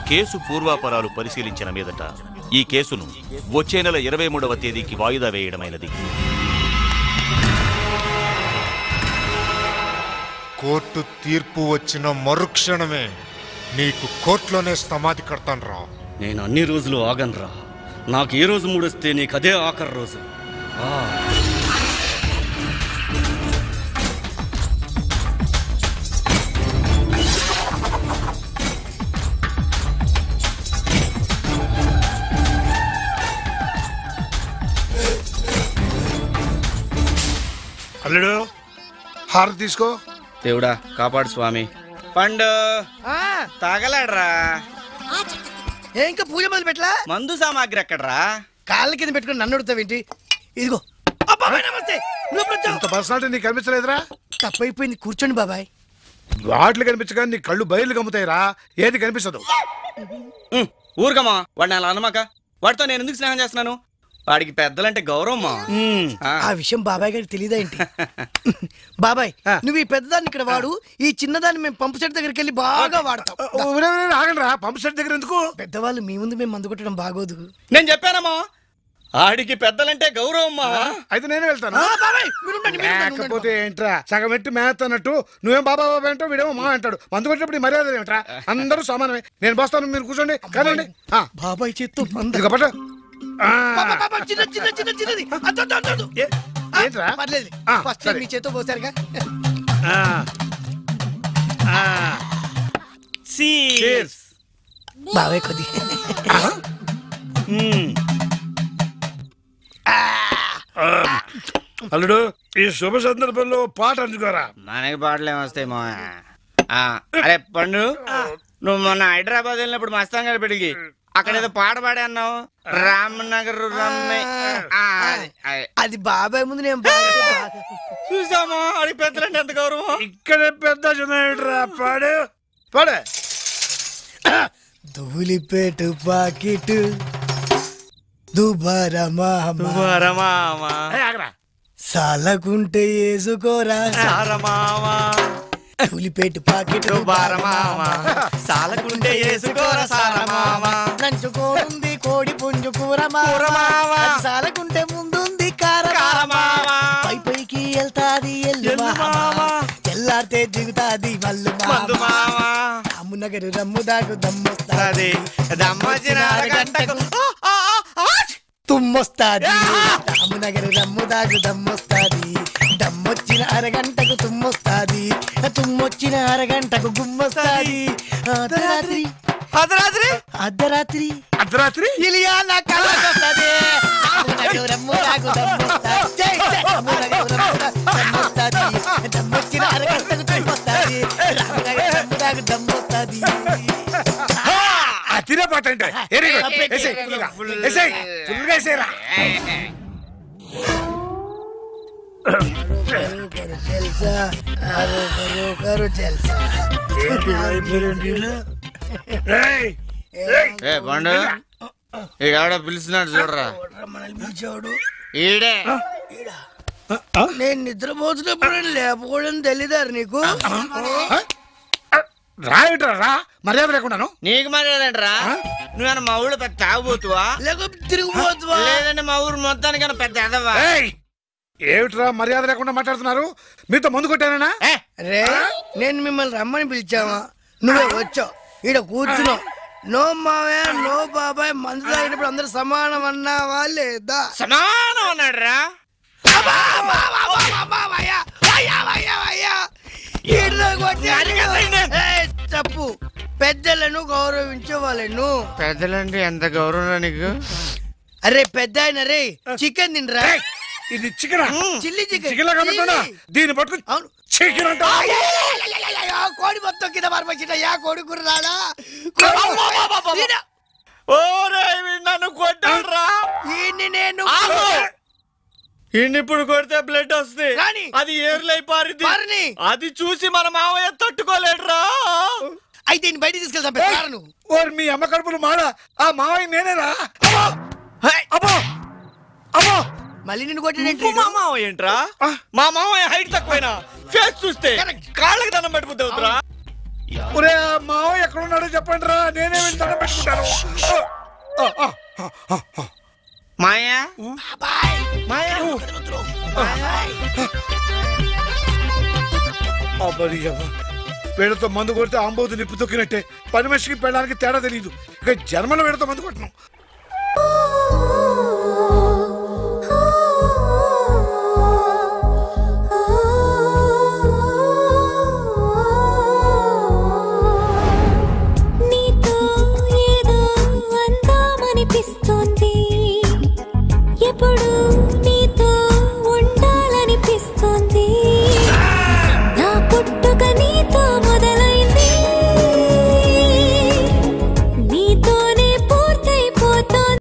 Case పూర్వాపరాలు పరిశీలించిన మీదట ఈ కేసును వచ్చే నెల 23వ తేదీకి వాయిదా వేయడమైనది. కోర్టు తీర్పు వచ్చిన మరుక్షణమే నీకు కోర్టులోనే సమాధి కడతాను రా. నేను అన్ని రోజులు ఆగనరా. నాకు ఏ రోజు మూడొస్తే నీకు అదే ఆఖరి రోజు. అల్లుడు హారతి తీసుకో. దేవుడా కాపాడు స్వామి. పండు తాగలాడరా. ఇంకా పూజ మొదలు పెట్టలా? మందు సామాగ్రి ఎక్కడరా? కాళ్ళ కింద పెట్టుకుని నన్ను అడుగుతావేంటి? ఇదిగో. నమస్తే. ఇంత పర్సనాలిటీ నీకు కనిపించలేదురా? తప్పైపోయింది, కూర్చోండి బాబాయ్. వాటిలు కనిపించగా నీ కళ్ళు బయలు గమ్ముతాయిరా, ఏది కనిపించదు. ఊరుకమ్మా, వాడిని అలా అనమాక. వాడితో నేను ఎందుకు స్నేహం చేస్తున్నాను? వాడికి పెద్దలంటే గౌరవమ్మా. ఆ విషయం బాబాయ్ గారికి తెలియదా ఏంటి? బాబాయ్, నువ్వు ఈ పెద్దదాన్ని ఇక్కడ వాడు, ఈ చిన్నదాన్ని మేము పంపు సెట్ దగ్గరికి వెళ్ళి బాగా వాడతాం. ఆగండిరా, పంపు సెట్ దగ్గర ఎందుకు? పెద్దవాళ్ళు మీ ముందు మేము మందు కొట్టడం బాగోదు. నేను చెప్పానమ్మా, ఆడికి పెద్దలంటే గౌరవమ్మా. అయితే నేనే వెళ్తాను. లేకపోతే ఏంట్రా, సగం ఎట్టి మేస్తన్నట్టు నువ్వేం బాబా బాబా అంటావు, వీడేమో మా అంటాడు. మందు కొట్టినప్పుడు మర్యాద ఏమిట్రా? అందరూ సమానమే. నేను బస్తాను, మీరు కూర్చోండి. కదండి బాబాయ్ చేత్తో మీ చేతో పోసారుగా. బాబాయ్ కొద్ది అల్లుడు, ఈ శుభ సందర్భంలో పాట అందుకోరా. మనకి పాటలు ఏమొస్తాయి మా. అరే పండు, నువ్వు మొన్న హైదరాబాద్ వెళ్ళినప్పుడు మస్తాన్ గారి పెడిగి అక్కడ ఏదో పాట పాడే అన్నావు. రామ్నగర్ అది బాబాయ్ ముందు నేను చూసామా? అది పెద్దలంటే ఎంత గౌరవం. ఇక్కడే పెద్ద చిన్న పాడు పాడే. ధూళిపేట పాకెట్ దుబారమా సాలకుంటే వేసుకోరా సారమావా. ధూళిపేట పాకెట్ దుబారమావా సాలకుంటే వేసుకోరా సారమావా. నంచుకోనుంది కోడి పుంజు కూరమావా, సాలకుంటే ముందుంది కారమావా. పై పైకి వెళ్తాది ఎల్లు మావా, తెల్లారితే దిగుతాది వల్లు మావా. రామునగర్ రమ్ము దాకు దమ్మొస్తాది, దమ్మొచ్చిన అరగంటకు తుమ్మొస్తాది. రామునగర్ రమ్ము దాకు దమ్మొస్తాది, దమ్మొచ్చిన అరగంటకు తుమ్మొస్తాది, తుమ్మొచ్చిన అరగంటకు గుమ్మొస్తాది. అర్ధరాత్రి అర్ధరాత్రి అర్ధరాత్రి అర్ధరాత్రి ఇలియానా కలకొస్తది. రామునగర్ రమ్ము దాకు దమ్మొస్తాది, రామునగర్ రమ్ము దమ్మొస్తాది, దమ్మొచ్చిన అరగంటకు తుమ్మొస్తాది, రామునగర్ రమ్ము దాకు దమ్మొస్తాది. తినే పాట అంటే పండు ఇక పిలుస్తున్నాడు చూడరా. ఈడే నేను నిద్రపోతున్నప్పుడు లేకపోవడం తెలీదారు నీకు? రా మర్యాద లేకుండాను. నీకు మర్యాద ఏంట్రా? నువ్వేనా మా ఊళ్ళో పెద్ద తాగుబోతువా లేకపోతే తిరిగిపోతువా? లేదంటే మా ఊరు మొత్తానికైనా పెద్ద ఎదవా? ఏమిట్రా మర్యాద లేకుండా మాట్లాడుతున్నారు? మీతో ముందు కొట్టానా? రే, నేను మిమ్మల్ని రమ్మని పిలిచావా? నువ్వే వచ్చావు, ఈడ కూర్చున్నావు. నో మావయ్య నో బాబాయ్, మందు తాగేటప్పుడు అందరు సమానం అన్నావా లేదా? సమానం అన్నాడు రా. తప్పు. పెద్దలను గౌరవించే వాళ్ళను. పెద్దలంటే ఎంత గౌరవం నీకు? అరే పెద్ద ఆయన రే, చికెన్ తినరా? ఇది చికెన్, చిల్లీ చికెన్. దీన్ని పట్టుకుని అవును చికెన్ అంట. కోడి మొత్తం కింద మార్పచ్చిటయ్యా, కోడి కూర రాడా? నన్ను కొట్టాడురా. నేను ఇప్పుడు కొడితే బ్లడ్ వస్తుంది, అది ఏర్లై పారింది. అది చూసి మన మావయ్య తట్టుకోలేడురా. అయితే ఈయన బయటికి తీసుకెళ్తా పెట్టారా నువ్వు? ఓరి మీ అమ్మ కడుపులు మాడ, ఆ మావయ్య నేనేరా? అమ్మో! అమ్మో! అమ్మో! మళ్ళీ నిన్ను కొట్టినట్టు మా మావయ్య ఏంట్రా? మా మావయ్య హైట్ తక్కువైనా ఫేస్ చూస్తే కాళ్ళకి దండం పెట్టబుద్ది అవుతురా. ఒరే ఆ మావయ్య ఎక్కడున్నాడో చెప్పండి రా, నేనే వెళ్ళి దండం పెట్టుకుంటాను. మాయా మాయా వీళ్ళతో మందు కొడితే ఆంబోతు నిప్పు తొక్కినట్టే. పని మనిషికి పెళ్ళడానికి తేడా తెలియదు. ఇక జన్మలో వీళ్ళతో మందు కొట్టను.